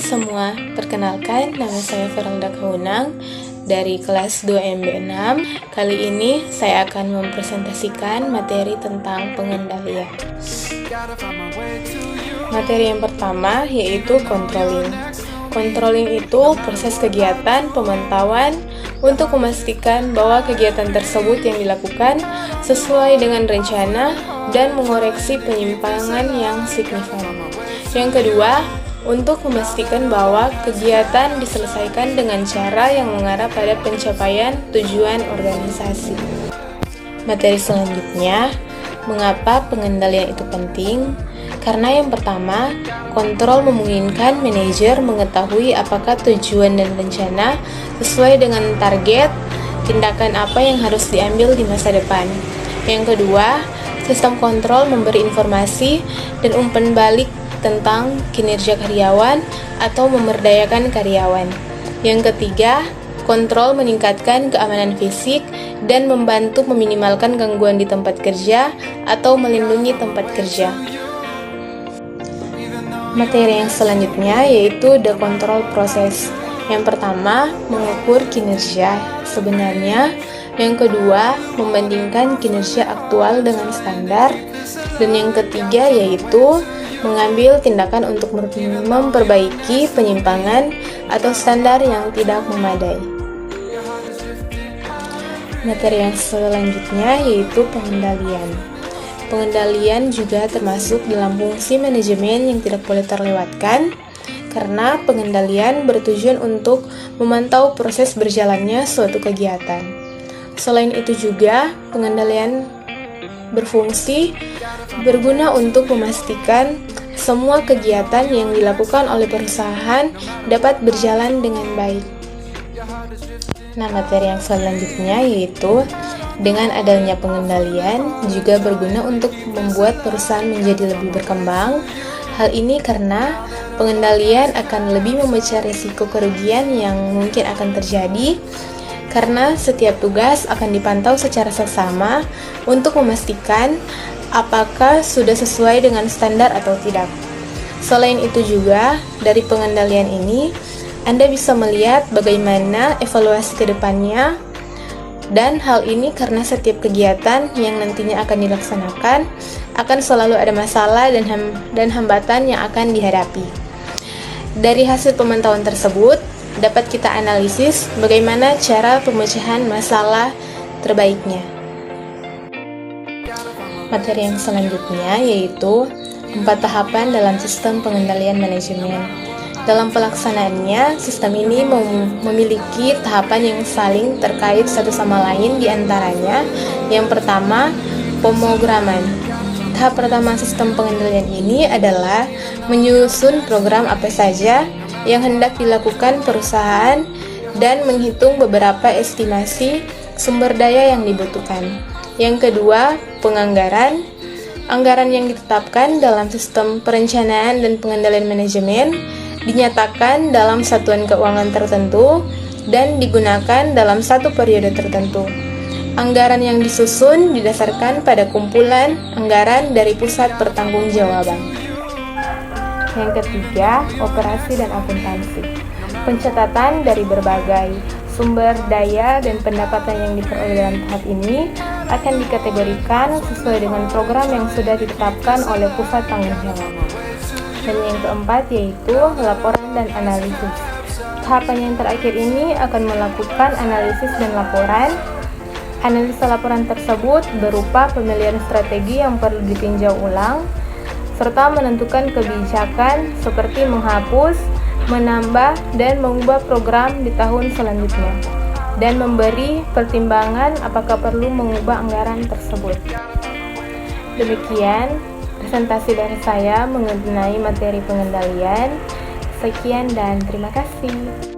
semua, perkenalkan nama saya Feralda Kaunang dari kelas 2MB6. Kali ini saya akan mempresentasikan materi tentang pengendalian. Materi yang pertama yaitu controlling. Controlling itu proses kegiatan pemantauan untuk memastikan bahwa kegiatan tersebut yang dilakukan sesuai dengan rencana dan mengoreksi penyimpangan yang signifikan. Yang kedua, untuk memastikan bahwa kegiatan diselesaikan dengan cara yang mengarah pada pencapaian tujuan organisasi. Materi selanjutnya, mengapa pengendalian itu penting? Karena yang pertama, kontrol memungkinkan manajer mengetahui apakah tujuan dan rencana sesuai dengan target, tindakan apa yang harus diambil di masa depan. Yang kedua, sistem kontrol memberi informasi dan umpan balik tentang kinerja karyawan atau memberdayakan karyawan. Yang ketiga, kontrol meningkatkan keamanan fisik dan membantu meminimalkan gangguan di tempat kerja atau melindungi tempat kerja. Materi yang selanjutnya yaitu the control process. Yang pertama, mengukur kinerja sebenarnya. Yang kedua, membandingkan kinerja aktual dengan standar. Dan yang ketiga yaitu mengambil tindakan untuk memperbaiki penyimpangan atau standar yang tidak memadai. Materi yang selanjutnya yaitu pengendalian. Pengendalian juga termasuk dalam fungsi manajemen yang tidak boleh terlewatkan, karena pengendalian bertujuan untuk memantau proses berjalannya suatu kegiatan. Selain itu juga, pengendalian berguna untuk memastikan semua kegiatan yang dilakukan oleh perusahaan dapat berjalan dengan baik. Nah, materi yang selanjutnya yaitu dengan adanya pengendalian juga berguna untuk membuat perusahaan menjadi lebih berkembang. Hal ini karena pengendalian akan lebih memecah risiko kerugian yang mungkin akan terjadi, karena setiap tugas akan dipantau secara seksama untuk memastikan apakah sudah sesuai dengan standar atau tidak. Selain itu juga, dari pengendalian ini, Anda bisa melihat bagaimana evaluasi ke depannya, dan hal ini karena setiap kegiatan yang nantinya akan dilaksanakan akan selalu ada masalah dan hambatan yang akan dihadapi. Dari hasil pemantauan tersebut, dapat kita analisis bagaimana cara pemecahan masalah terbaiknya. Materi yang selanjutnya yaitu 4 tahapan dalam sistem pengendalian manajemen. Dalam pelaksanaannya, sistem ini memiliki tahapan yang saling terkait satu sama lain, di antaranya yang pertama, pemrograman. Tahap pertama sistem pengendalian ini adalah menyusun program apa saja yang hendak dilakukan perusahaan dan menghitung beberapa estimasi sumber daya yang dibutuhkan. Yang kedua, penganggaran. Anggaran yang ditetapkan dalam sistem perencanaan dan pengendalian manajemen dinyatakan dalam satuan keuangan tertentu dan digunakan dalam satu periode tertentu. Anggaran yang disusun didasarkan pada kumpulan anggaran dari pusat pertanggungjawaban. Yang ketiga, operasi dan akuntansi. Pencatatan dari berbagai sumber daya dan pendapatan yang diperoleh dalam tahap ini akan dikategorikan sesuai dengan program yang sudah ditetapkan oleh pusat tanggung jawab. Dan yang keempat yaitu laporan dan analisis. Tahapan yang terakhir ini akan melakukan analisis dan laporan. Analisa laporan tersebut berupa pemilihan strategi yang perlu ditinjau ulang, serta menentukan kebijakan seperti menghapus, menambah, dan mengubah program di tahun selanjutnya, dan memberi pertimbangan apakah perlu mengubah anggaran tersebut. Demikian presentasi dari saya mengenai materi pengendalian. Sekian dan terima kasih.